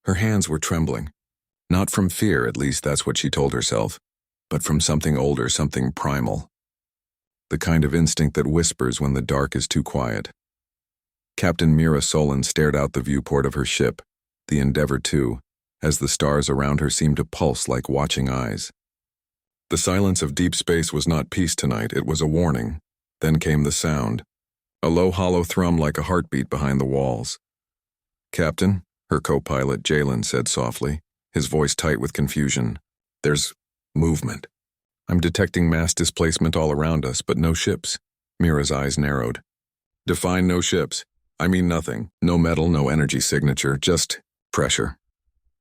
Her hands were trembling. Not from fear, at least that's what she told herself, but from something older, something primal. The kind of instinct that whispers when the dark is too quiet. Captain Mira Solen stared out the viewport of her ship, the Endeavour II, as the stars around her seemed to pulse like watching eyes. The silence of deep space was not peace tonight, it was a warning. Then came the sound, a low hollow thrum like a heartbeat behind the walls. "Captain," her co-pilot Jalen said softly, his voice tight with confusion. "There's movement. I'm detecting mass displacement all around us, but no ships." Mira's eyes narrowed. "Define no ships. I mean nothing. No metal, no energy signature, just pressure."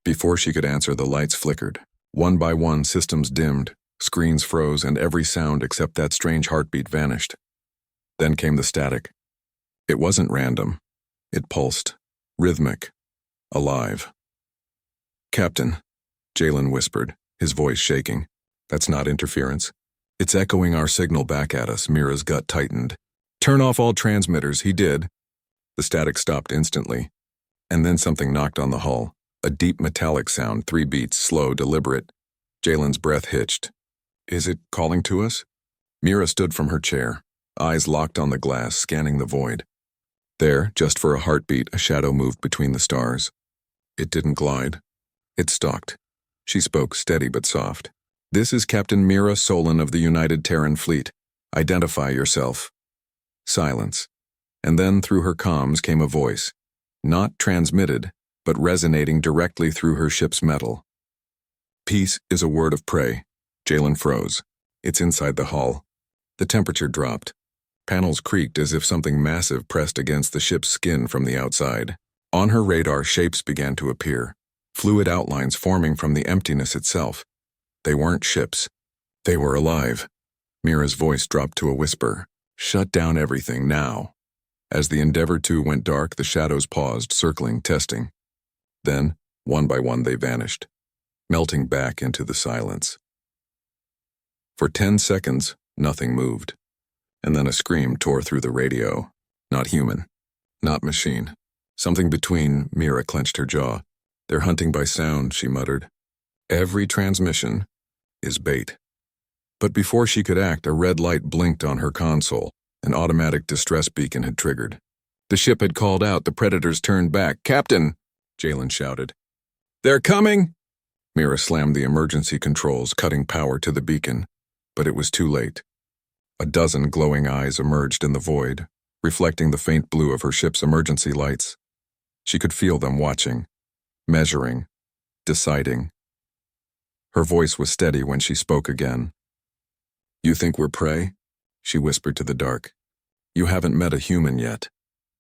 Before she could answer, the lights flickered. One by one, systems dimmed, screens froze, and every sound except that strange heartbeat vanished. Then came the static. It wasn't random. It pulsed, rhythmic, alive. "Captain," Jalen whispered, his voice shaking. "That's not interference. It's echoing our signal back at us." Mira's gut tightened. "Turn off all transmitters." He did. The static stopped instantly. And then something knocked on the hull. A deep metallic sound, 3 beats, slow, deliberate. Jalen's breath hitched. "Is it calling to us?" Mira stood from her chair, eyes locked on the glass, scanning the void. There, just for a heartbeat, a shadow moved between the stars. It didn't glide. It stalked. She spoke, steady but soft. "This is Captain Mira Solen of the United Terran Fleet. Identify yourself." Silence. And then through her comms came a voice, not transmitted, but resonating directly through her ship's metal. "Peace is a word of prey." Jalen froze. It's inside the hull. The temperature dropped. Panels creaked as if something massive pressed against the ship's skin from the outside. On her radar, shapes began to appear, fluid outlines forming from the emptiness itself. They weren't ships. They were alive. Mira's voice dropped to a whisper. "Shut down everything now." As the Endeavour II went dark, the shadows paused, circling, testing. Then, one by one, they vanished, melting back into the silence. For 10 seconds, nothing moved. And then a scream tore through the radio. Not human. Not machine. Something between. Mira clenched her jaw. "They're hunting by sound," she muttered. "Every transmission is bait." But before she could act, a red light blinked on her console. An automatic distress beacon had triggered. The ship had called out. The predators turned back. "Captain!" Jalen shouted. "They're coming!" Mira slammed the emergency controls, cutting power to the beacon. But it was too late. A dozen glowing eyes emerged in the void, reflecting the faint blue of her ship's emergency lights. She could feel them watching, measuring, deciding. Her voice was steady when she spoke again. "You think we're prey?" she whispered to the dark. "You haven't met a human yet."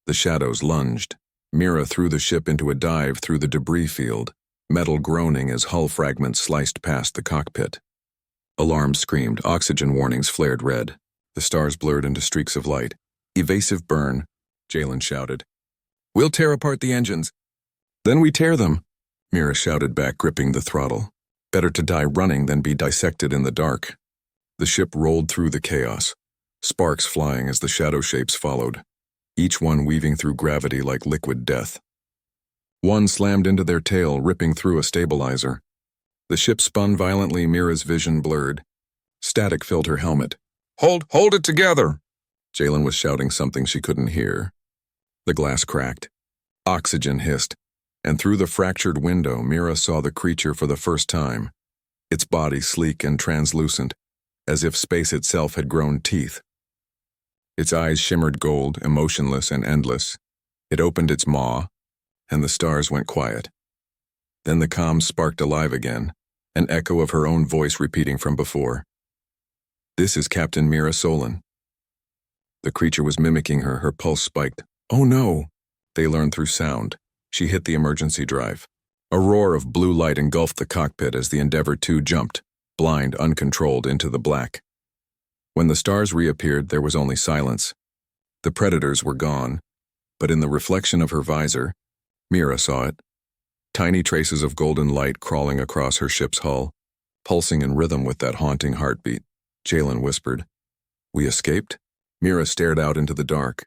The shadows lunged. Mira threw the ship into a dive through the debris field, metal groaning as hull fragments sliced past the cockpit. Alarms screamed, oxygen warnings flared red. The stars blurred into streaks of light. "Evasive burn," Jalen shouted. "We'll tear apart the engines." "Then we tear them," Mira shouted back, gripping the throttle. Better to die running than be dissected in the dark. The ship rolled through the chaos, sparks flying as the shadow shapes followed, each one weaving through gravity like liquid death. One slammed into their tail, ripping through a stabilizer. The ship spun violently, Mira's vision blurred. Static filled her helmet. Hold it together!" Jalen was shouting something she couldn't hear. The glass cracked. Oxygen hissed, and through the fractured window, Mira saw the creature for the first time, its body sleek and translucent, as if space itself had grown teeth. Its eyes shimmered gold, emotionless and endless. It opened its maw, and the stars went quiet. Then the comms sparked alive again, an echo of her own voice repeating from before. "This is Captain Mira Solen." The creature was mimicking her, her pulse spiked. "Oh no!" They learned through sound. She hit the emergency drive. A roar of blue light engulfed the cockpit as the Endeavour II jumped, blind, uncontrolled, into the black. When the stars reappeared, there was only silence. The predators were gone, but in the reflection of her visor, Mira saw it. Tiny traces of golden light crawling across her ship's hull, pulsing in rhythm with that haunting heartbeat. Jalen whispered, "We escaped?" Mira stared out into the dark.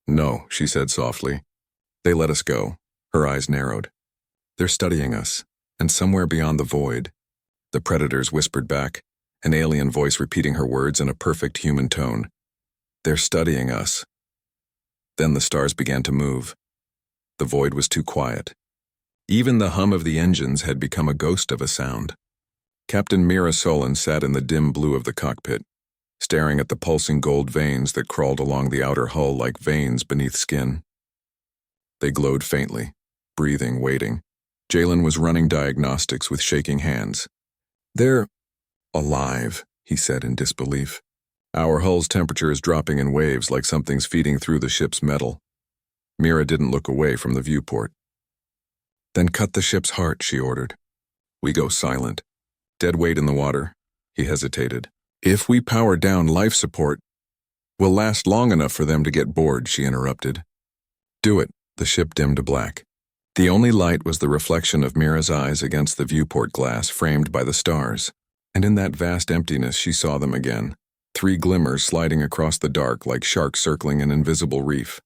"No," she said softly. "They let us go." Her eyes narrowed. They're studying us, and somewhere beyond the void, the predators whispered back, an alien voice repeating her words in a perfect human tone. They're studying us. Then the stars began to move. The void was too quiet. Even the hum of the engines had become a ghost of a sound. Captain Mira Solen sat in the dim blue of the cockpit, staring at the pulsing gold veins that crawled along the outer hull like veins beneath skin. They glowed faintly, breathing, waiting. Jalen was running diagnostics with shaking hands. They're alive, he said in disbelief. Our hull's temperature is dropping in waves like something's feeding through the ship's metal. Mira didn't look away from the viewport. Then cut the ship's heart, she ordered. We go silent. Dead weight in the water. He hesitated. If we power down life support, we'll last long enough for them to get bored, she interrupted. Do it. The ship dimmed to black. The only light was the reflection of Mira's eyes against the viewport glass framed by the stars. And in that vast emptiness she saw them again, 3 glimmers sliding across the dark like sharks circling an invisible reef.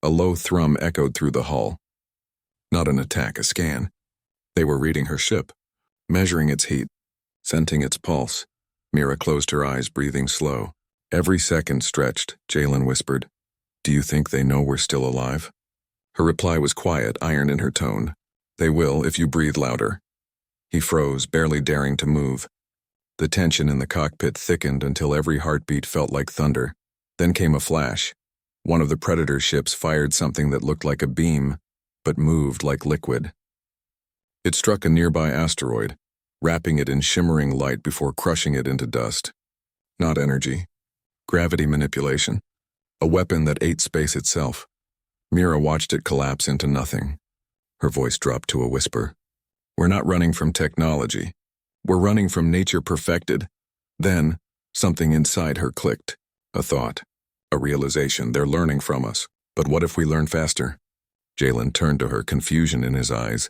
A low thrum echoed through the hull. Not an attack, a scan. They were reading her ship, measuring its heat, sensing its pulse. Mira closed her eyes, breathing slow. Every second stretched, Jalen whispered, Do you think they know we're still alive? Her reply was quiet, iron in her tone. They will if you breathe louder. He froze, barely daring to move. The tension in the cockpit thickened until every heartbeat felt like thunder. Then came a flash. One of the Predator ships fired something that looked like a beam, but moved like liquid. It struck a nearby asteroid, wrapping it in shimmering light before crushing it into dust. Not energy. Gravity manipulation. A weapon that ate space itself. Mira watched it collapse into nothing. Her voice dropped to a whisper. We're not running from technology. We're running from nature perfected. Then, something inside her clicked. A thought. A realization. They're learning from us. But what if we learn faster? Jalen turned to her, confusion in his eyes.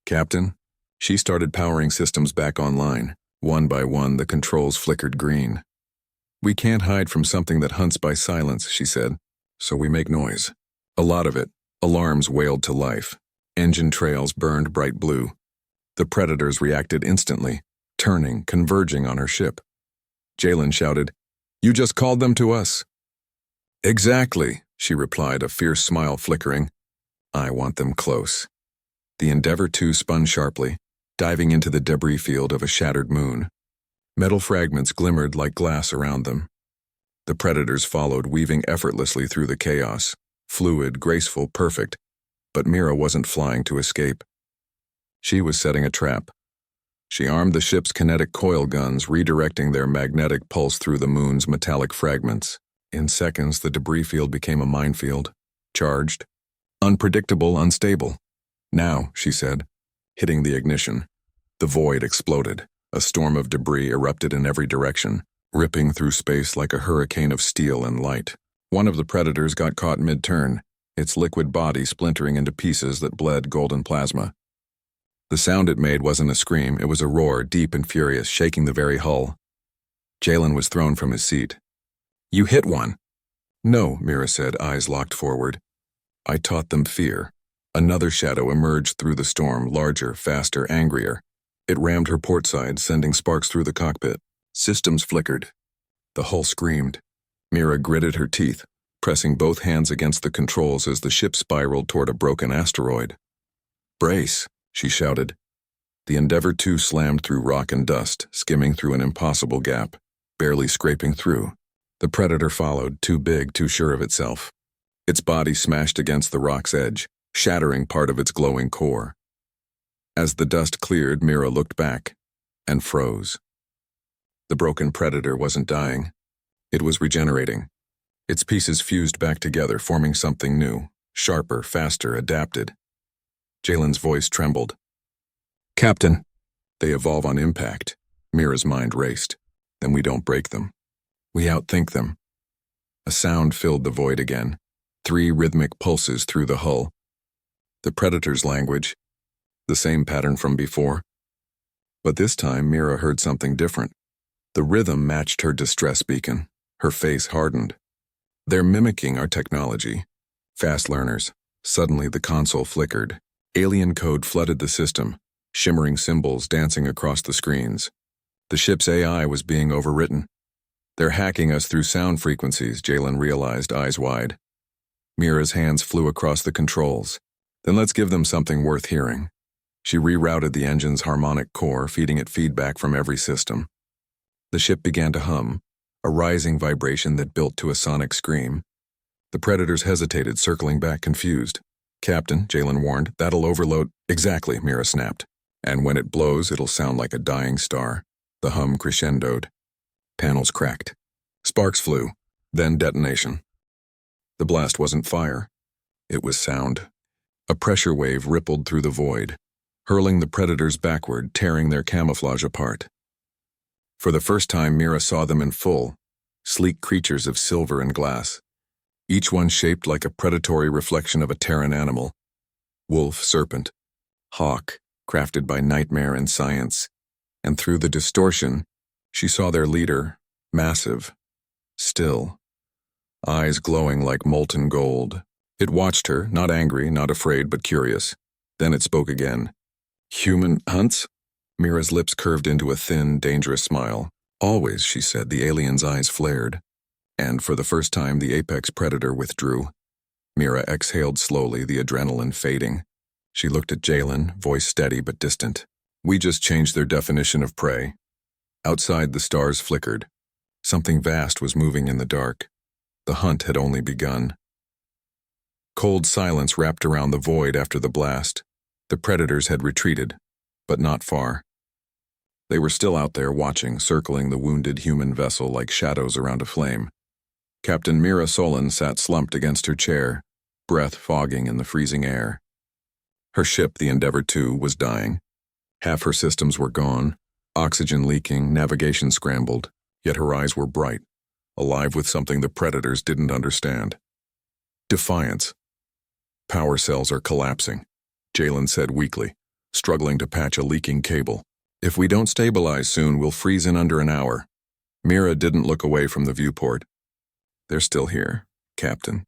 Captain? She started powering systems back online. One by one, the controls flickered green. We can't hide from something that hunts by silence, she said. So we make noise. A lot of it. Alarms wailed to life. Engine trails burned bright blue. The predators reacted instantly, turning, converging on her ship. Jalen shouted, You just called them to us. Exactly, she replied, a fierce smile flickering. I want them close. The Endeavour 2 spun sharply, diving into the debris field of a shattered moon. Metal fragments glimmered like glass around them. The predators followed, weaving effortlessly through the chaos, fluid, graceful, perfect. But Mira wasn't flying to escape. She was setting a trap. She armed the ship's kinetic coil guns, redirecting their magnetic pulse through the moon's metallic fragments. In seconds, the debris field became a minefield, charged, unpredictable, unstable. Now, she said, hitting the ignition. The void exploded. A storm of debris erupted in every direction, ripping through space like a hurricane of steel and light. One of the predators got caught mid-turn, its liquid body splintering into pieces that bled golden plasma. The sound it made wasn't a scream, it was a roar, deep and furious, shaking the very hull. Jalen was thrown from his seat. You hit one. No, Mira said, eyes locked forward. I taught them fear. Another shadow emerged through the storm, larger, faster, angrier. It rammed her port side, sending sparks through the cockpit. Systems flickered. The hull screamed. Mira gritted her teeth, pressing both hands against the controls as the ship spiraled toward a broken asteroid. Brace, she shouted. The Endeavour 2 slammed through rock and dust, skimming through an impossible gap, barely scraping through. The Predator followed, too big, too sure of itself. Its body smashed against the rock's edge, shattering part of its glowing core. As the dust cleared, Mira looked back and froze. The broken Predator wasn't dying. It was regenerating. Its pieces fused back together, forming something new, sharper, faster, adapted. Jalen's voice trembled. Captain, they evolve on impact. Mira's mind raced. Then we don't break them. We outthink them. A sound filled the void again. 3 rhythmic pulses through the hull. The Predator's language. The same pattern from before. But this time, Mira heard something different. The rhythm matched her distress beacon. Her face hardened. They're mimicking our technology. Fast learners. Suddenly the console flickered. Alien code flooded the system, shimmering symbols dancing across the screens. The ship's AI was being overwritten. They're hacking us through sound frequencies, Jalen realized, eyes wide. Mira's hands flew across the controls. Then let's give them something worth hearing. She rerouted the engine's harmonic core, feeding it feedback from every system. The ship began to hum, a rising vibration that built to a sonic scream. The predators hesitated, circling back confused. Captain, Jalen warned, that'll overload. Exactly, Mira snapped. And when it blows, it'll sound like a dying star. The hum crescendoed. Panels cracked. Sparks flew, then detonation. The blast wasn't fire. It was sound. A pressure wave rippled through the void, hurling the predators backward, tearing their camouflage apart. For the first time, Mira saw them in full, sleek creatures of silver and glass, each one shaped like a predatory reflection of a Terran animal. Wolf, serpent, hawk, crafted by nightmare and science. And through the distortion, she saw their leader, massive, still, eyes glowing like molten gold. It watched her, not angry, not afraid, but curious. Then it spoke again. Human hunts? Mira's lips curved into a thin, dangerous smile. Always, she said, the alien's eyes flared. And for the first time, the apex predator withdrew. Mira exhaled slowly, the adrenaline fading. She looked at Jalen, voice steady but distant. We just changed their definition of prey. Outside, the stars flickered. Something vast was moving in the dark. The hunt had only begun. Cold silence wrapped around the void after the blast. The predators had retreated, but not far. They were still out there watching, circling the wounded human vessel like shadows around a flame. Captain Mira Solen sat slumped against her chair, breath fogging in the freezing air. Her ship, the Endeavour II, was dying. Half her systems were gone, oxygen leaking, navigation scrambled, yet her eyes were bright, alive with something the predators didn't understand. Defiance. Power cells are collapsing, Jalen said weakly, struggling to patch a leaking cable. If we don't stabilize soon, we'll freeze in under an hour. Mira didn't look away from the viewport. They're still here, Captain.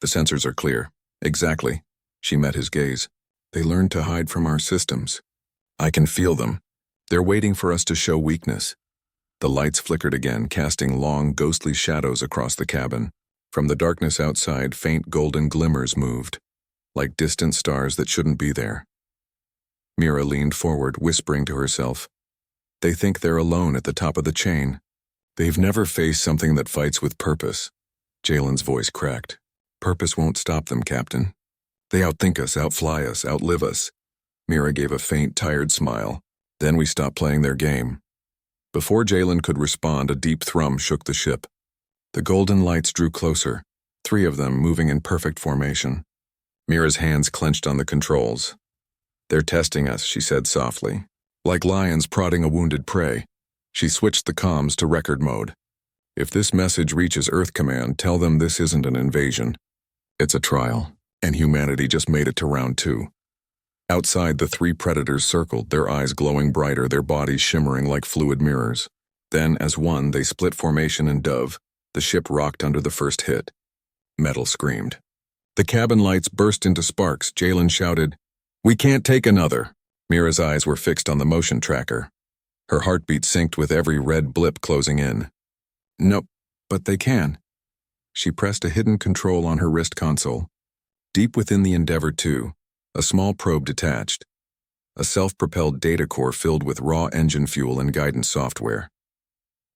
The sensors are clear. Exactly. She met his gaze. They learned to hide from our systems. I can feel them. They're waiting for us to show weakness. The lights flickered again, casting long, ghostly shadows across the cabin. From the darkness outside, faint golden glimmers moved, like distant stars that shouldn't be there. Mira leaned forward, whispering to herself. They think they're alone at the top of the chain. They've never faced something that fights with purpose. Jalen's voice cracked. Purpose won't stop them, Captain. They outthink us, outfly us, outlive us. Mira gave a faint, tired smile. Then we stopped playing their game. Before Jalen could respond, a deep thrum shook the ship. The golden lights drew closer, 3 of them moving in perfect formation. Mira's hands clenched on the controls. They're testing us, she said softly. Like lions prodding a wounded prey. She switched the comms to record mode. If this message reaches Earth Command, tell them this isn't an invasion. It's a trial, and humanity just made it to round 2. Outside, the 3 predators circled, their eyes glowing brighter, their bodies shimmering like fluid mirrors. Then, as one, they split formation and dove. The ship rocked under the first hit. Metal screamed. The cabin lights burst into sparks. Jalen shouted, "We can't take another." Mira's eyes were fixed on the motion tracker. Her heartbeat synced with every red blip closing in. Nope, but they can. She pressed a hidden control on her wrist console. Deep within the Endeavour II, a small probe detached. A self-propelled data core filled with raw engine fuel and guidance software.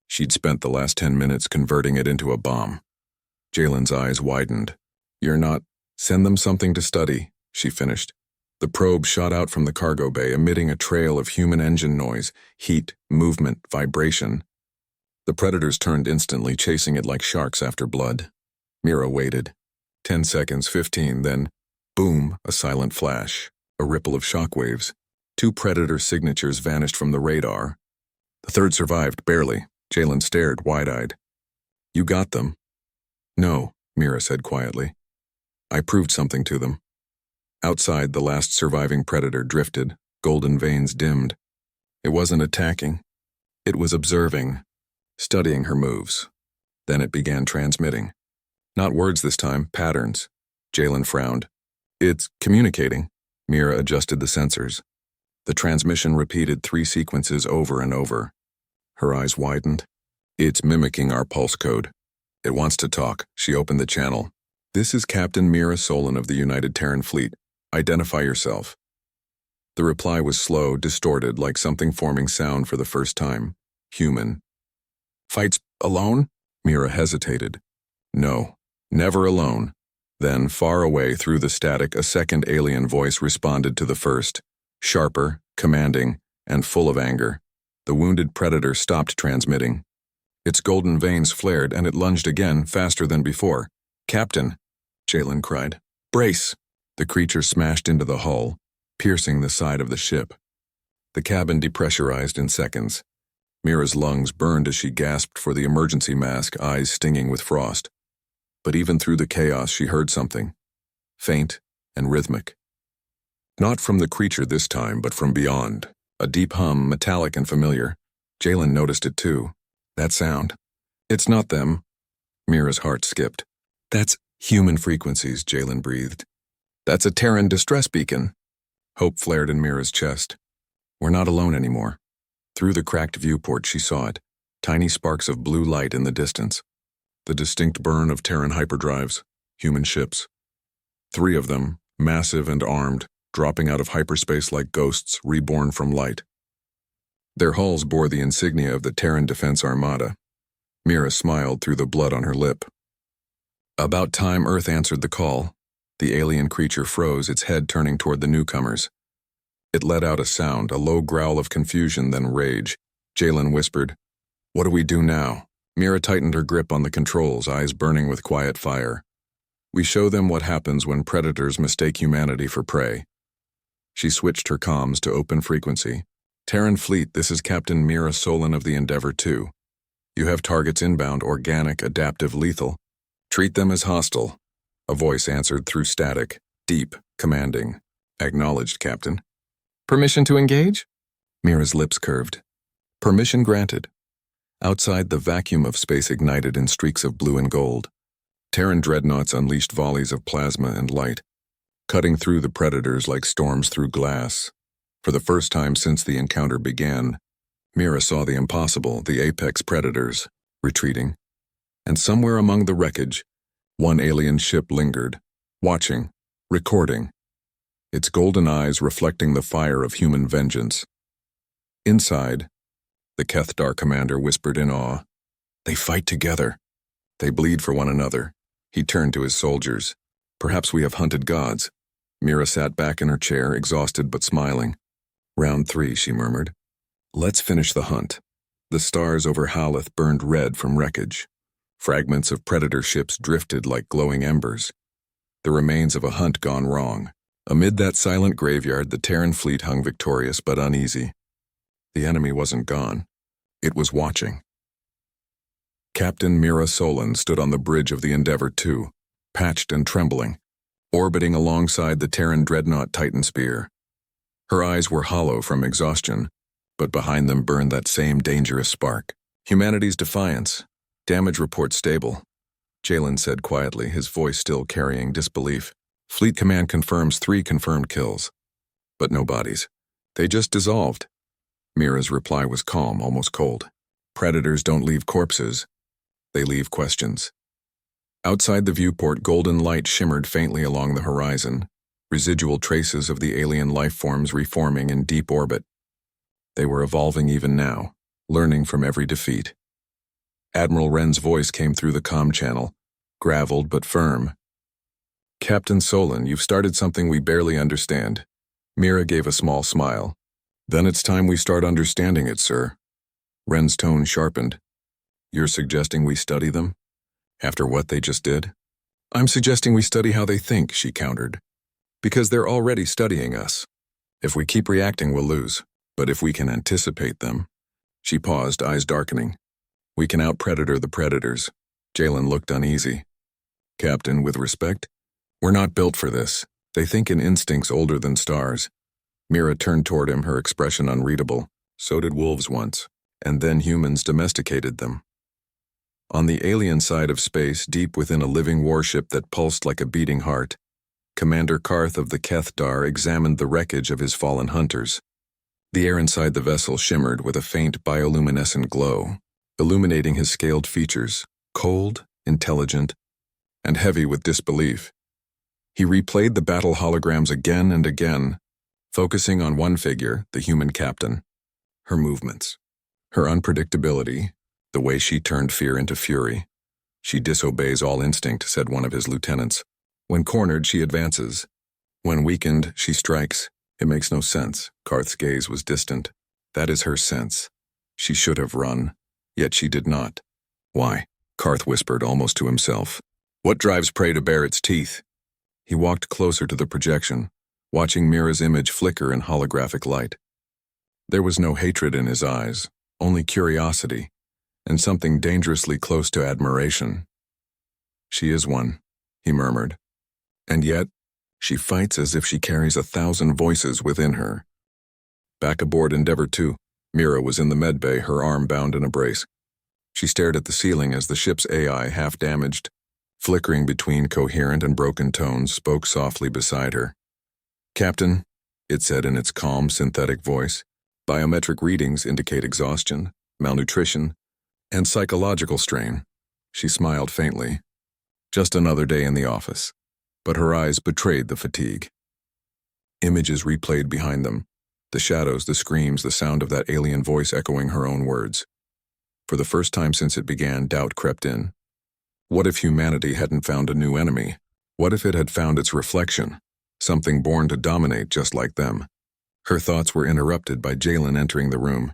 She'd spent the last 10 minutes converting it into a bomb. Jalen's eyes widened. You're not... Send them something to study, she finished. The probe shot out from the cargo bay, emitting a trail of human engine noise, heat, movement, vibration. The predators turned instantly, chasing it like sharks after blood. Mira waited. 10 seconds, 15, then, boom, a silent flash, a ripple of shockwaves. 2 predator signatures vanished from the radar. The third survived, barely. Jalen stared, wide-eyed. You got them? No, Mira said quietly. I proved something to them. Outside, the last surviving predator drifted, golden veins dimmed. It wasn't attacking. It was observing, studying her moves. Then it began transmitting. Not words this time, patterns. Jalen frowned. It's communicating, Mira adjusted the sensors. The transmission repeated 3 sequences over and over. Her eyes widened. It's mimicking our pulse code. It wants to talk. She opened the channel. This is Captain Mira Solen of the United Terran Fleet. Identify yourself. The reply was slow, distorted, like something forming sound for the first time. Human. Fights alone? Mira hesitated. No, never alone. Then, far away through the static, a second alien voice responded to the first. Sharper, commanding, and full of anger. The wounded predator stopped transmitting. Its golden veins flared, and it lunged again, faster than before. Captain, Jalen cried. Brace! The creature smashed into the hull, piercing the side of the ship. The cabin depressurized in seconds. Mira's lungs burned as she gasped for the emergency mask, eyes stinging with frost. But even through the chaos, she heard something. Faint and rhythmic. Not from the creature this time, but from beyond. A deep hum, metallic and familiar. Jalen noticed it too. That sound. It's not them. Mira's heart skipped. That's human frequencies, Jalen breathed. That's a Terran distress beacon. Hope flared in Mira's chest. We're not alone anymore. Through the cracked viewport, she saw it. Tiny sparks of blue light in the distance. The distinct burn of Terran hyperdrives, human ships. 3 of them, massive and armed, dropping out of hyperspace like ghosts reborn from light. Their hulls bore the insignia of the Terran Defense Armada. Mira smiled through the blood on her lip. About time Earth answered the call. The alien creature froze, its head turning toward the newcomers. It let out a sound, a low growl of confusion, then rage. Jalen whispered, What do we do now? Mira tightened her grip on the controls, eyes burning with quiet fire. We show them what happens when predators mistake humanity for prey. She switched her comms to open frequency. Terran Fleet, this is Captain Mira Solen of the Endeavor 2. You have targets inbound, organic, adaptive, lethal. Treat them as hostile. A voice answered through static, deep, commanding. Acknowledged, Captain. Permission to engage? Mira's lips curved. Permission granted. Outside, the vacuum of space ignited in streaks of blue and gold. Terran dreadnoughts unleashed volleys of plasma and light, cutting through the predators like storms through glass. For the first time since the encounter began, Mira saw the impossible, the apex predators, retreating. And somewhere among the wreckage, one alien ship lingered, watching, recording, its golden eyes reflecting the fire of human vengeance. Inside, the Kethdar commander whispered in awe, They fight together. They bleed for one another. He turned to his soldiers. Perhaps we have hunted gods. Mira sat back in her chair, exhausted but smiling. Round 3, she murmured. Let's finish the hunt. The stars over Haleth burned red from wreckage. Fragments of predator ships drifted like glowing embers. The remains of a hunt gone wrong. Amid that silent graveyard, the Terran fleet hung victorious but uneasy. The enemy wasn't gone. It was watching. Captain Mira Solen stood on the bridge of the Endeavor 2, patched and trembling, orbiting alongside the Terran dreadnought Titan Spear. Her eyes were hollow from exhaustion, but behind them burned that same dangerous spark. Humanity's defiance. Damage report stable, Jalen said quietly, his voice still carrying disbelief. Fleet Command confirms 3 confirmed kills. But no bodies. They just dissolved. Mira's reply was calm, almost cold. Predators don't leave corpses. They leave questions. Outside the viewport, golden light shimmered faintly along the horizon, residual traces of the alien life forms reforming in deep orbit. They were evolving even now, learning from every defeat. Admiral Wren's voice came through the comm channel, graveled but firm. Captain Solen, you've started something we barely understand. Mira gave a small smile. Then it's time we start understanding it, sir. Wren's tone sharpened. You're suggesting we study them? After what they just did? I'm suggesting we study how they think, she countered. Because they're already studying us. If we keep reacting, we'll lose. But if we can anticipate them. She paused, eyes darkening. We can out-predator the predators. Jalen looked uneasy. Captain, with respect, we're not built for this. They think in instincts older than stars. Mira turned toward him, her expression unreadable. So did wolves once, and then humans domesticated them. On the alien side of space, deep within a living warship that pulsed like a beating heart, Commander Karth of the Keth-Dar examined the wreckage of his fallen hunters. The air inside the vessel shimmered with a faint bioluminescent glow, illuminating his scaled features, cold, intelligent, and heavy with disbelief. He replayed the battle holograms again and again, focusing on one figure, the human captain. Her movements, her unpredictability, the way she turned fear into fury. She disobeys all instinct, said one of his lieutenants. When cornered, she advances. When weakened, she strikes. It makes no sense. Karth's gaze was distant. That is her sense. She should have run, yet she did not. Why? Karth whispered almost to himself. What drives prey to bare its teeth? He walked closer to the projection, watching Mira's image flicker in holographic light. There was no hatred in his eyes, only curiosity, and something dangerously close to admiration. She is one, he murmured. And yet, she fights as if she carries 1,000 voices within her. Back aboard Endeavour 2, Mira was in the medbay, her arm bound in a brace. She stared at the ceiling as the ship's AI, half damaged, flickering between coherent and broken tones, spoke softly beside her. Captain, it said in its calm, synthetic voice, biometric readings indicate exhaustion, malnutrition, and psychological strain. She smiled faintly. Just another day in the office. But her eyes betrayed the fatigue. Images replayed behind them, the shadows, the screams, the sound of that alien voice echoing her own words. For the first time since it began, doubt crept in. What if humanity hadn't found a new enemy? What if it had found its reflection, something born to dominate just like them? Her thoughts were interrupted by Jalen entering the room,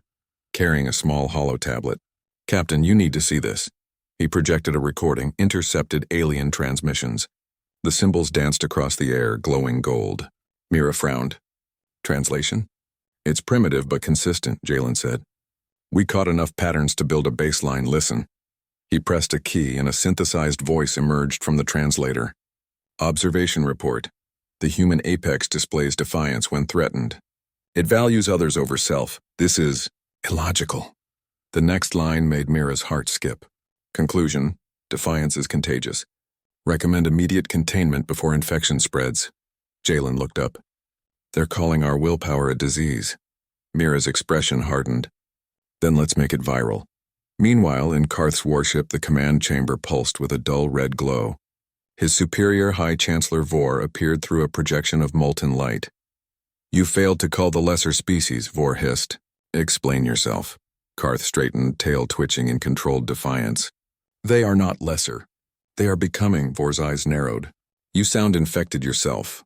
carrying a small hollow tablet. Captain, you need to see this. He projected a recording, intercepted alien transmissions. The symbols danced across the air, glowing gold. Mira frowned. Translation? It's primitive but consistent, Jalen said. We caught enough patterns to build a baseline. Listen. He pressed a key and a synthesized voice emerged from the translator. Observation report. The human apex displays defiance when threatened. It values others over self. This is illogical. The next line made Mira's heart skip. Conclusion. Defiance is contagious. Recommend immediate containment before infection spreads. Jalen looked up. They're calling our willpower a disease. Mira's expression hardened. Then let's make it viral. Meanwhile, in Karth's warship, the command chamber pulsed with a dull red glow. His superior High Chancellor Vor appeared through a projection of molten light. You failed to call the lesser species, Vor hissed. Explain yourself. Karth straightened, tail twitching in controlled defiance. They are not lesser. They are becoming, Vor's eyes narrowed. You sound infected yourself.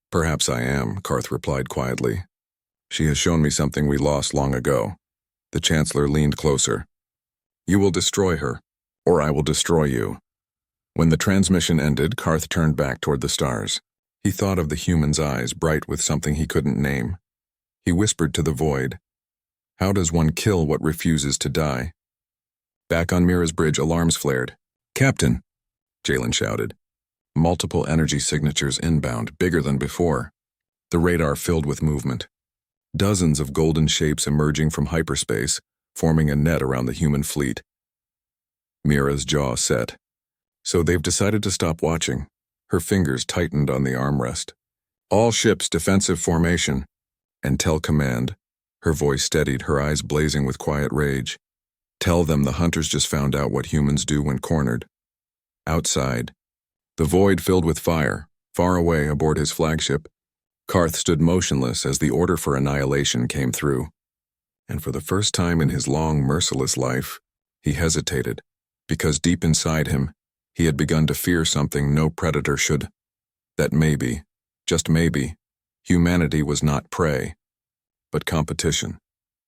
Perhaps I am, Karth replied quietly. She has shown me something we lost long ago. The Chancellor leaned closer. You will destroy her, or I will destroy you. When the transmission ended, Karth turned back toward the stars. He thought of the human's eyes, bright with something he couldn't name. He whispered to the void. How does one kill what refuses to die? Back on Mira's bridge, alarms flared. Captain! Jalen shouted. Multiple energy signatures inbound, bigger than before. The radar filled with movement. Dozens of golden shapes emerging from hyperspace, forming a net around the human fleet. Mira's jaw set. So they've decided to stop watching. Her fingers tightened on the armrest. All ships defensive formation. And tell command. Her voice steadied, her eyes blazing with quiet rage. Tell them the hunters just found out what humans do when cornered. Outside, the void filled with fire, far away aboard his flagship. Karth stood motionless as the order for annihilation came through. And for the first time in his long, merciless life, he hesitated, because deep inside him, he had begun to fear something no predator should. That maybe, just maybe, humanity was not prey, but competition.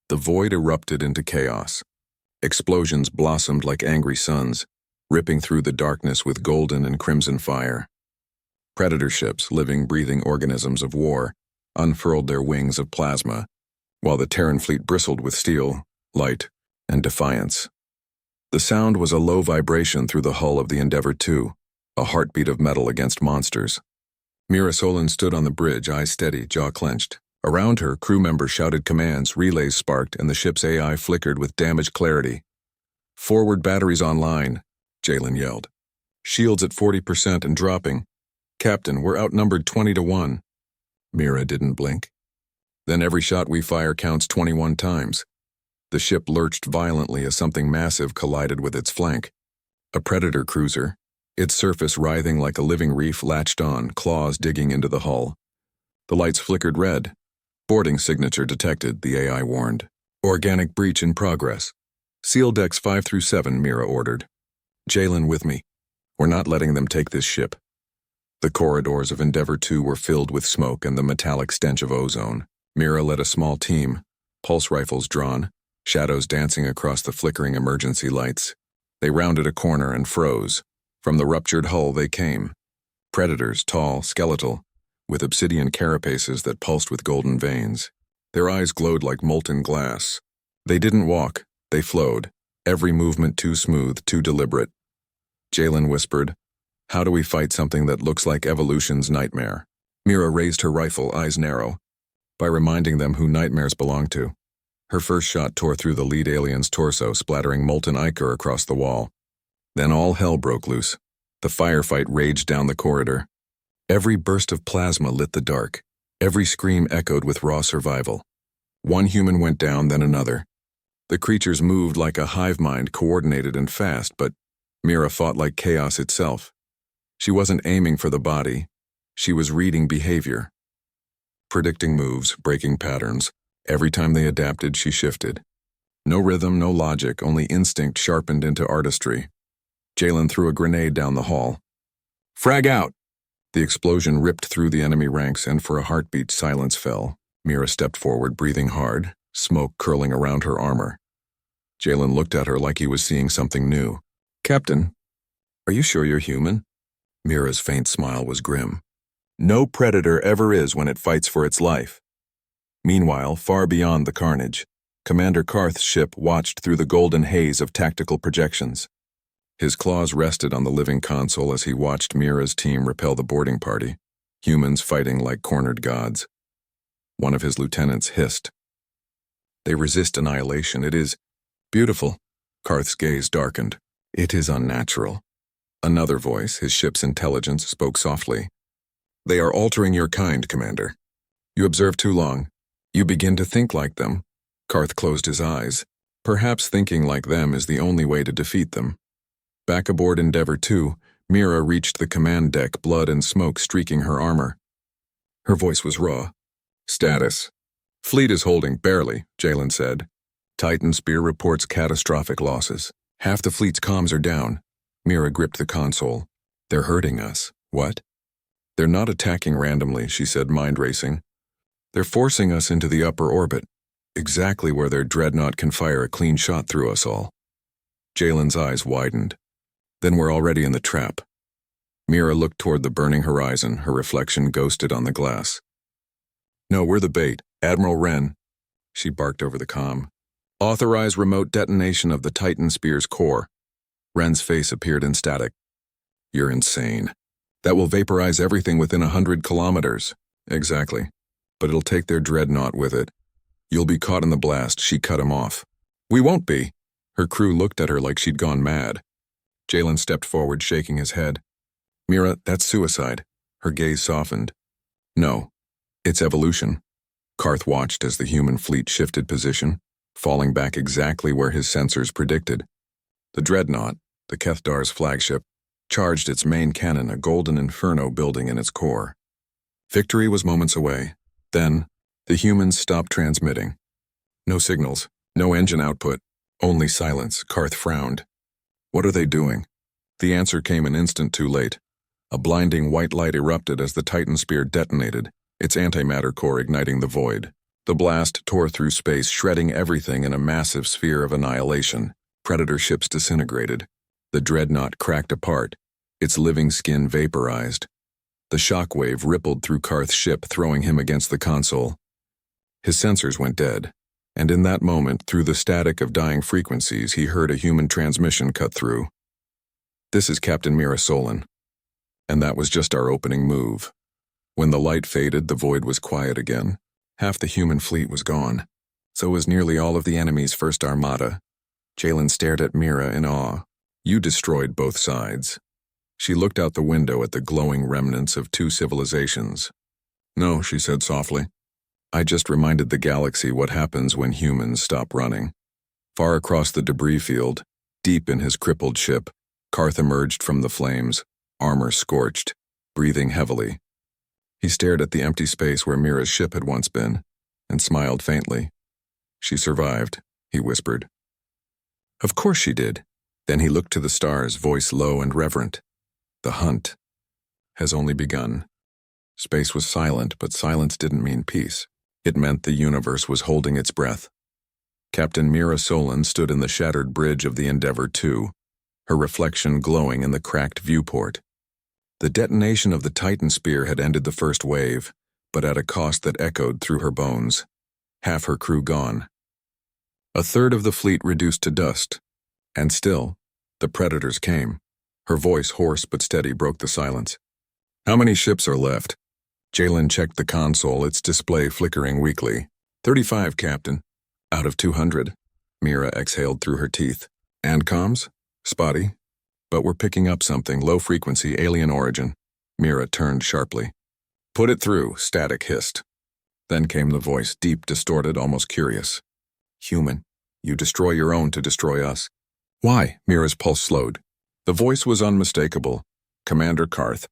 The void erupted into chaos. Explosions blossomed like angry suns, ripping through the darkness with golden and crimson fire. Predator ships, living, breathing organisms of war, unfurled their wings of plasma, while the Terran fleet bristled with steel, light, and defiance. The sound was a low vibration through the hull of the Endeavour 2, a heartbeat of metal against monsters. Mira Solen stood on the bridge, eyes steady, jaw clenched. Around her, crew members shouted commands, relays sparked, and the ship's AI flickered with damaged clarity. Forward batteries online, Jalen yelled. Shields at 40% and dropping. Captain, we're outnumbered 20-1. Mira didn't blink. Then every shot we fire counts 21 times. The ship lurched violently as something massive collided with its flank. A predator cruiser, its surface writhing like a living reef, latched on, claws digging into the hull. The lights flickered red. Boarding signature detected, the AI warned. Organic breach in progress. Seal decks 5 through 7, Mira ordered. Jalen, with me. We're not letting them take this ship. The corridors of Endeavour 2 were filled with smoke and the metallic stench of ozone. Mira led a small team, pulse rifles drawn, shadows dancing across the flickering emergency lights. They rounded a corner and froze. From the ruptured hull they came. Predators, tall, skeletal, with obsidian carapaces that pulsed with golden veins. Their eyes glowed like molten glass. They didn't walk, they flowed, every movement too smooth, too deliberate. Jalen whispered, "How do we fight something that looks like evolution's nightmare?" Mira raised her rifle, eyes narrow. By reminding them who nightmares belong to. Her first shot tore through the lead alien's torso, splattering molten ichor across the wall. Then all hell broke loose. The firefight raged down the corridor. Every burst of plasma lit the dark. Every scream echoed with raw survival. One human went down, then another. The creatures moved like a hive mind, coordinated and fast, but Mira fought like chaos itself. She wasn't aiming for the body. She was reading behavior. Predicting moves, breaking patterns. Every time they adapted, she shifted. No rhythm, no logic, only instinct sharpened into artistry. Jalen threw a grenade down the hall. "Frag out!" The explosion ripped through the enemy ranks, and for a heartbeat, silence fell. Mira stepped forward, breathing hard, smoke curling around her armor. Jalen looked at her like he was seeing something new. "Captain, are you sure you're human?" Mira's faint smile was grim. "No predator ever is when it fights for its life." Meanwhile, far beyond the carnage, Commander Karth's ship watched through the golden haze of tactical projections. His claws rested on the living console as he watched Mira's team repel the boarding party, humans fighting like cornered gods. One of his lieutenants hissed. "They resist annihilation. It is beautiful." Karth's gaze darkened. "It is unnatural." Another voice, his ship's intelligence, spoke softly. "They are altering your kind, Commander. You observe too long. You begin to think like them." Karth closed his eyes. Perhaps thinking like them is the only way to defeat them. Back aboard Endeavour 2, Mira reached the command deck, blood and smoke streaking her armor. Her voice was raw. "Status. Fleet is holding, barely," Jalen said. "Titan Spear reports catastrophic losses. Half the fleet's comms are down." Mira gripped the console. "They're hurting us." "What?" "They're not attacking randomly," she said, mind racing. "They're forcing us into the upper orbit, exactly where their dreadnought can fire a clean shot through us all." Jalen's eyes widened. "Then we're already in the trap." Mira looked toward the burning horizon, her reflection ghosted on the glass. "No, we're the bait. Admiral Wren." She barked over the comm. "Authorize remote detonation of the Titan Spear's core." Wren's face appeared in static. "You're insane. That will vaporize everything within 100 kilometers. "Exactly. But it'll take their dreadnought with it. You'll be caught in the blast." She cut him off. "We won't be." Her crew looked at her like she'd gone mad. Jalen stepped forward, shaking his head. "Mira, that's suicide." Her gaze softened. "No, it's evolution." Karth watched as the human fleet shifted position, falling back exactly where his sensors predicted. The dreadnought, the Kethdar's flagship, charged its main cannon, a golden inferno building in its core. Victory was moments away. Then, the humans stopped transmitting. No signals, no engine output, only silence. Karth frowned. What are they doing? The answer came an instant too late. A blinding white light erupted as the Titan Spear detonated, its antimatter core igniting the void. The blast tore through space, shredding everything in a massive sphere of annihilation. Predator ships disintegrated. The dreadnought cracked apart, its living skin vaporized. The shockwave rippled through Karth's ship, throwing him against the console. His sensors went dead, and in that moment, through the static of dying frequencies, he heard a human transmission cut through. "This is Captain Mira Solen." And that was just our opening move. When the light faded, the void was quiet again. Half the human fleet was gone. So was nearly all of the enemy's first armada. Jalen stared at Mira in awe. "You destroyed both sides." She looked out the window at the glowing remnants of two civilizations. "No," she said softly. "I just reminded the galaxy what happens when humans stop running." Far across the debris field, deep in his crippled ship, Karth emerged from the flames, armor scorched, breathing heavily. He stared at the empty space where Mira's ship had once been, and smiled faintly. "She survived," he whispered. "Of course she did." Then he looked to the stars, voice low and reverent. "The hunt has only begun." Space was silent, but silence didn't mean peace. It meant the universe was holding its breath. Captain Mira Solen stood in the shattered bridge of the Endeavour II, her reflection glowing in the cracked viewport. The detonation of the Titan spear had ended the first wave, but at a cost that echoed through her bones. Half her crew gone. A third of the fleet reduced to dust. And still, the predators came. Her voice, hoarse but steady, broke the silence. "How many ships are left?" Jalen checked the console, its display flickering weakly. 35, Captain. Out of 200. Mira exhaled through her teeth. "And comms? Spotty. But we're picking up something, low frequency, alien origin." Mira turned sharply. "Put it through," Static hissed. Then came the voice, deep, distorted, almost curious. "Human, you destroy your own to destroy us." "Why?" Mira's pulse slowed. The voice was unmistakable. Commander Karth.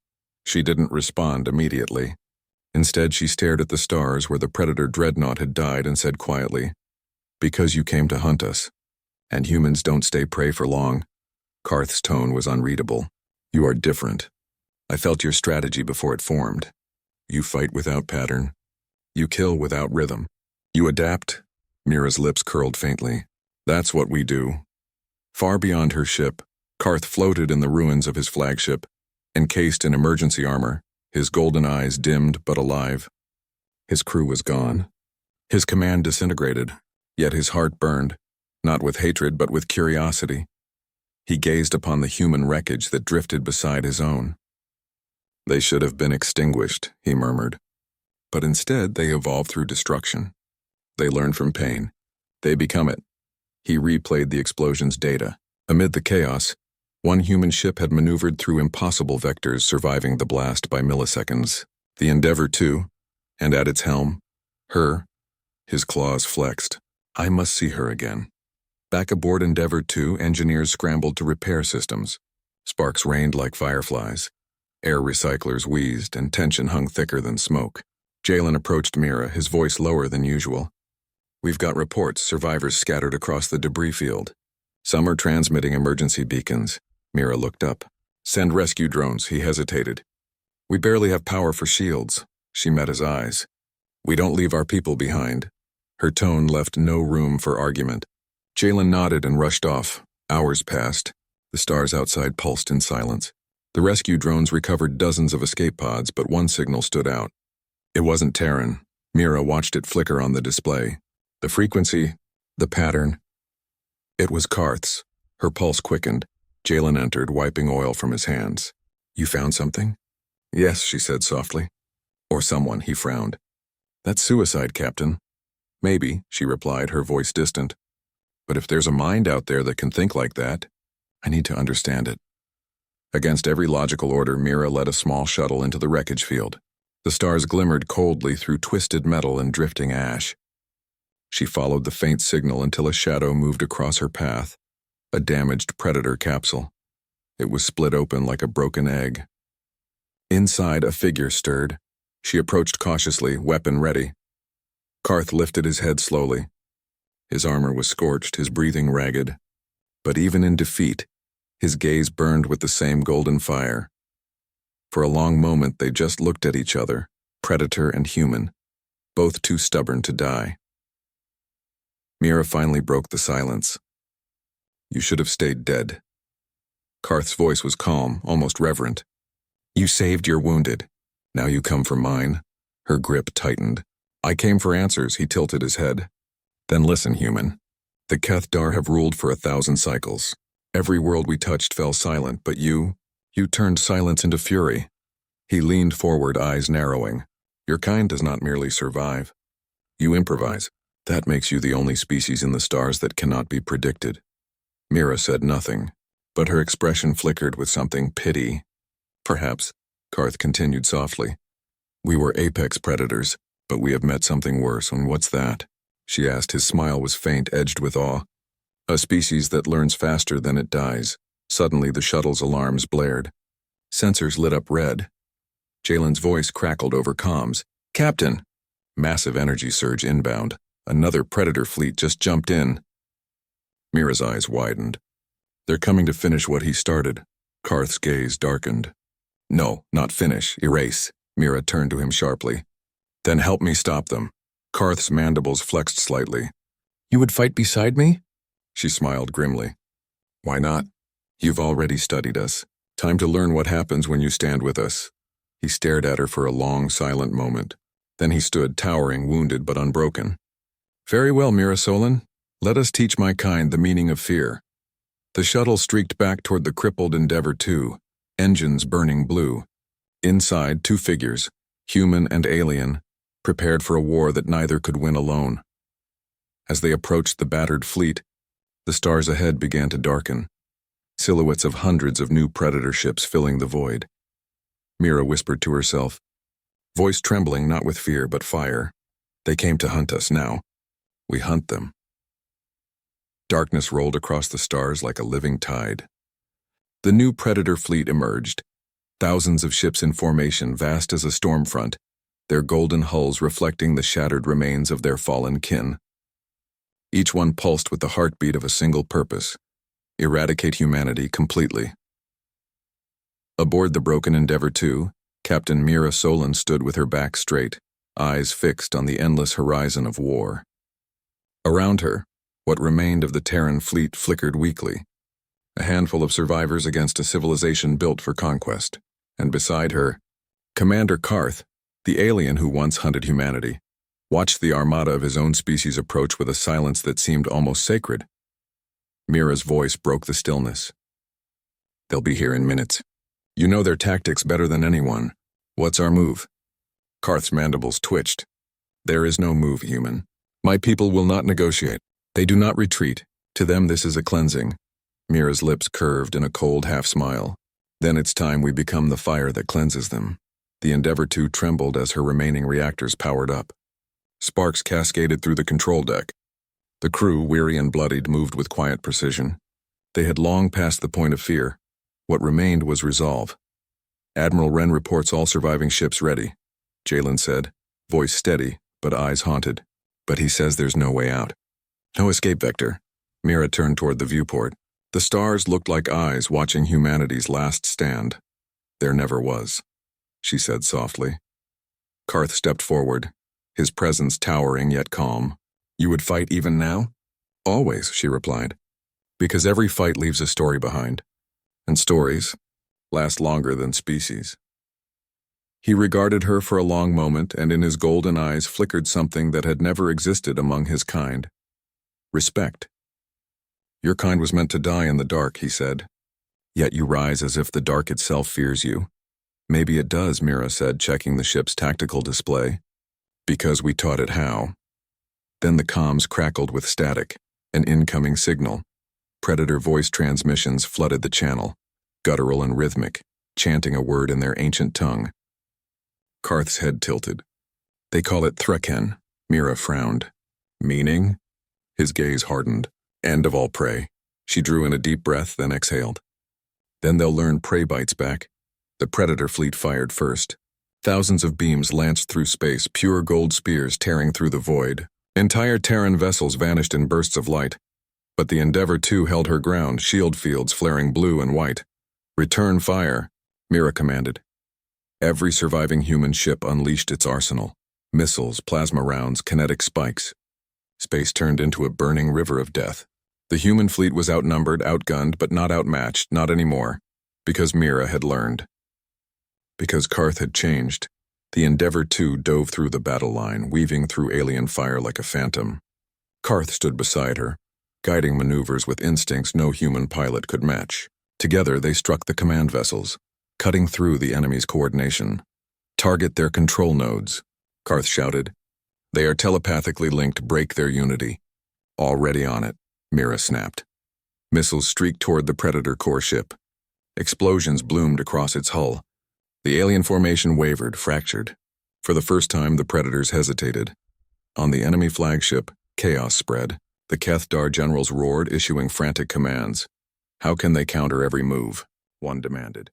She didn't respond immediately. Instead, she stared at the stars where the Predator dreadnought had died and said quietly, "Because you came to hunt us. And humans don't stay prey for long." Karth's tone was unreadable. "You are different. I felt your strategy before it formed. You fight without pattern. You kill without rhythm. You adapt." Mira's lips curled faintly. "That's what we do." Far beyond her ship, Karth floated in the ruins of his flagship, encased in emergency armor, his golden eyes dimmed but alive. His crew was gone. His command disintegrated, yet his heart burned, not with hatred but with curiosity. He gazed upon the human wreckage that drifted beside his own. "They should have been extinguished," he murmured. "But instead they evolved through destruction. They learn from pain. They become it." He replayed the explosion's data. Amid the chaos, one human ship had maneuvered through impossible vectors, surviving the blast by milliseconds. The Endeavour II, and at its helm, her. His claws flexed. "I must see her again." Back aboard Endeavour II, engineers scrambled to repair systems. Sparks rained like fireflies. Air recyclers wheezed, and tension hung thicker than smoke. Jalen approached Mira, his voice lower than usual. "We've got reports, survivors scattered across the debris field. Some are transmitting emergency beacons." Mira looked up. "Send rescue drones," he hesitated. "We barely have power for shields." She met his eyes. "We don't leave our people behind." Her tone left no room for argument. Jalen nodded and rushed off. Hours passed. The stars outside pulsed in silence. The rescue drones recovered dozens of escape pods, but one signal stood out. It wasn't Terran. Mira watched it flicker on the display. The frequency, the pattern. It was Karth's. Her pulse quickened. Jalen entered, wiping oil from his hands. "You found something?" "Yes," she said softly. "Or someone," he frowned. "That's suicide, Captain." "Maybe," she replied, her voice distant. "But if there's a mind out there that can think like that, I need to understand it." Against every logical order, Mira led a small shuttle into the wreckage field. The stars glimmered coldly through twisted metal and drifting ash. She followed the faint signal until a shadow moved across her path, a damaged Predator capsule. It was split open like a broken egg. Inside, a figure stirred. She approached cautiously, weapon ready. Karth lifted his head slowly. His armor was scorched, his breathing ragged. But even in defeat, his gaze burned with the same golden fire. For a long moment, they just looked at each other, predator and human, both too stubborn to die. Mira finally broke the silence. "You should have stayed dead." Karth's voice was calm, almost reverent. "You saved your wounded. Now you come for mine." Her grip tightened. "I came for answers," he tilted his head. "Then listen, human. The Kethdar have ruled for 1,000 cycles. Every world we touched fell silent, but you turned silence into fury." He leaned forward, eyes narrowing. "Your kind does not merely survive. You improvise. That makes you the only species in the stars that cannot be predicted." Mira said nothing, but her expression flickered with something pity, Perhaps, Karth continued softly. We were apex predators, but we have met something worse, and what's that? She asked. His smile was faint, edged with awe. A species that learns faster than it dies. Suddenly the shuttle's alarms blared. Sensors lit up red. Jalen's voice crackled over comms. Captain! Massive energy surge inbound. Another predator fleet just jumped in. Mira's eyes widened. They're coming to finish what he started. Karth's gaze darkened. No, not finish, erase. Mira turned to him sharply. Then help me stop them. Karth's mandibles flexed slightly. You would fight beside me? She smiled grimly. Why not? You've already studied us. Time to learn what happens when you stand with us. He stared at her for a long, silent moment. Then he stood, towering, wounded but unbroken. Very well, Mira Solen. Let us teach my kind the meaning of fear. The shuttle streaked back toward the crippled Endeavour 2, engines burning blue. Inside, two figures, human and alien, prepared for a war that neither could win alone. As they approached the battered fleet, the stars ahead began to darken, silhouettes of hundreds of new predator ships filling the void. Mira whispered to herself, voice trembling not with fear but fire. They came to hunt us now. We hunt them. Darkness rolled across the stars like a living tide. The new predator fleet emerged, thousands of ships in formation, vast as a storm front, their golden hulls reflecting the shattered remains of their fallen kin. Each one pulsed with the heartbeat of a single purpose: eradicate humanity completely. Aboard the broken Endeavour 2, Captain Mira Solen stood with her back straight, eyes fixed on the endless horizon of war. Around her, what remained of the Terran fleet flickered weakly, a handful of survivors against a civilization built for conquest. And beside her, Commander Karth, the alien who once hunted humanity, watched the armada of his own species approach with a silence that seemed almost sacred. Mira's voice broke the stillness. They'll be here in minutes. You know their tactics better than anyone. What's our move? Karth's mandibles twitched. There is no move, human. My people will not negotiate. They do not retreat. To them this is a cleansing. Mira's lips curved in a cold half-smile. Then it's time we become the fire that cleanses them. The Endeavour 2 trembled as her remaining reactors powered up. Sparks cascaded through the control deck. The crew, weary and bloodied, moved with quiet precision. They had long passed the point of fear. What remained was resolve. Admiral Wren reports all surviving ships ready, Jalen said, voice steady, but eyes haunted. But he says there's no way out. No escape vector. Mira turned toward the viewport. The stars looked like eyes watching humanity's last stand. There never was, she said softly. Karth stepped forward, his presence towering yet calm. You would fight even now? Always, she replied. Because every fight leaves a story behind. And stories last longer than species. He regarded her for a long moment, and in his golden eyes flickered something that had never existed among his kind. Respect. Your kind was meant to die in the dark, he said. Yet you rise as if the dark itself fears you. Maybe it does, Mira said, checking the ship's tactical display. Because we taught it how. Then the comms crackled with static, an incoming signal. Predator voice transmissions flooded the channel, guttural and rhythmic, chanting a word in their ancient tongue. Karth's head tilted. They call it Threken, Mira frowned. Meaning? His gaze hardened. End of all prey. She drew in a deep breath, then exhaled. Then they'll learn prey bites back. The predator fleet fired first. Thousands of beams lanced through space, pure gold spears tearing through the void. Entire Terran vessels vanished in bursts of light. But the Endeavour 2 held her ground, shield fields flaring blue and white. Return fire, Mira commanded. Every surviving human ship unleashed its arsenal. Missiles, plasma rounds, kinetic spikes. Space turned into a burning river of death. The human fleet was outnumbered, outgunned, but not outmatched, not anymore. Because Mira had learned. Because Karth had changed. The Endeavour 2 dove through the battle line, weaving through alien fire like a phantom. Karth stood beside her, guiding maneuvers with instincts no human pilot could match. Together they struck the command vessels, cutting through the enemy's coordination. Target their control nodes, Karth shouted. They are telepathically linked, break their unity. Already on it, Mira snapped. Missiles streaked toward the Predator core ship. Explosions bloomed across its hull, The alien formation wavered, fractured. For the first time, the predators hesitated. On the enemy flagship, chaos spread. The Keth-Dar generals roared, issuing frantic commands. "How can they counter every move?" one demanded.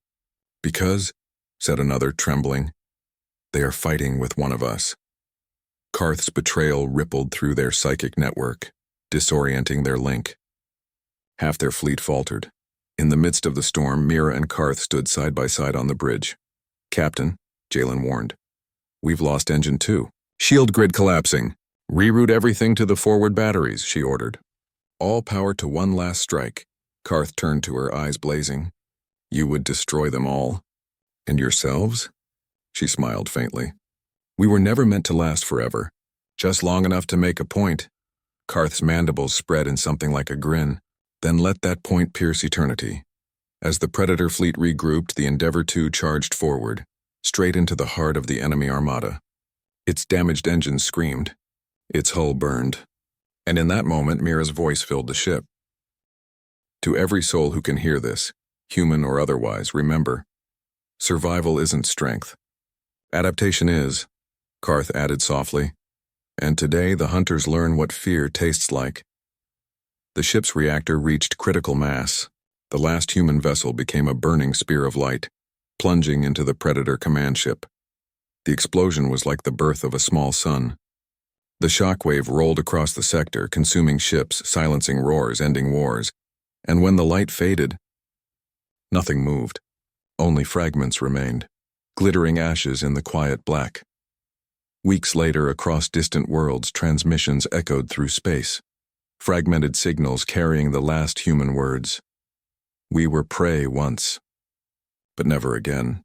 "Because," said another, trembling, "they are fighting with one of us." Karth's betrayal rippled through their psychic network, disorienting their link. Half their fleet faltered. In the midst of the storm, Mira and Karth stood side by side on the bridge. "Captain," Jalen warned, "we've lost engine 2. Shield grid collapsing. Reroute everything to the forward batteries," she ordered. "All power to one last strike." Karth turned to her, eyes blazing. "You would destroy them all? And yourselves?" She smiled faintly. "We were never meant to last forever. Just long enough to make a point." Karth's mandibles spread in something like a grin. "Then let that point pierce eternity." As the Predator fleet regrouped, the Endeavour II charged forward, straight into the heart of the enemy armada. Its damaged engines screamed. Its hull burned. And in that moment, Mira's voice filled the ship. "To every soul who can hear this, human or otherwise, remember, survival isn't strength. Adaptation is," Karth added softly. "And today the hunters learn what fear tastes like." The ship's reactor reached critical mass. The last human vessel became a burning spear of light, plunging into the Predator command ship. The explosion was like the birth of a small sun. The shockwave rolled across the sector, consuming ships, silencing roars, ending wars. And when the light faded, nothing moved. Only fragments remained, glittering ashes in the quiet black. Weeks later, across distant worlds, transmissions echoed through space, fragmented signals carrying the last human words. "We were prey once, but never again."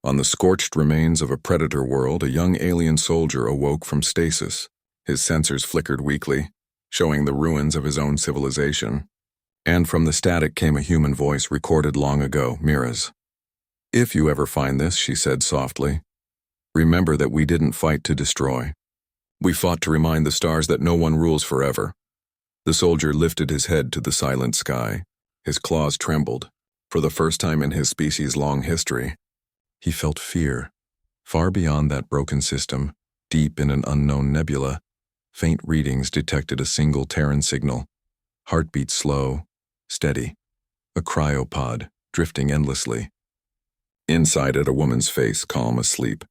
On the scorched remains of a Predator world, a young alien soldier awoke from stasis. His sensors flickered weakly, showing the ruins of his own civilization. And from the static came a human voice recorded long ago, Mira's. "If you ever find this," she said softly, "remember that we didn't fight to destroy. We fought to remind the stars that no one rules forever." The soldier lifted his head to the silent sky. His claws trembled. For the first time in his species' long history, he felt fear. Far beyond that broken system, deep in an unknown nebula, faint readings detected a single Terran signal. Heartbeat slow, steady. A cryopod, drifting endlessly. Inside it, a woman's face, calm asleep.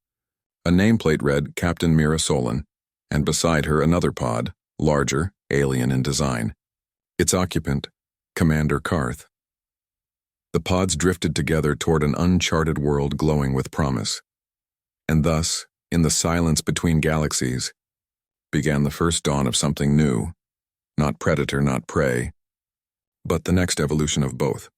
A nameplate read Captain Mira Solen, and beside her another pod, larger, alien in design. Its occupant, Commander Karth. The pods drifted together toward an uncharted world glowing with promise. And thus, in the silence between galaxies, began the first dawn of something new. Not predator, not prey, but the next evolution of both.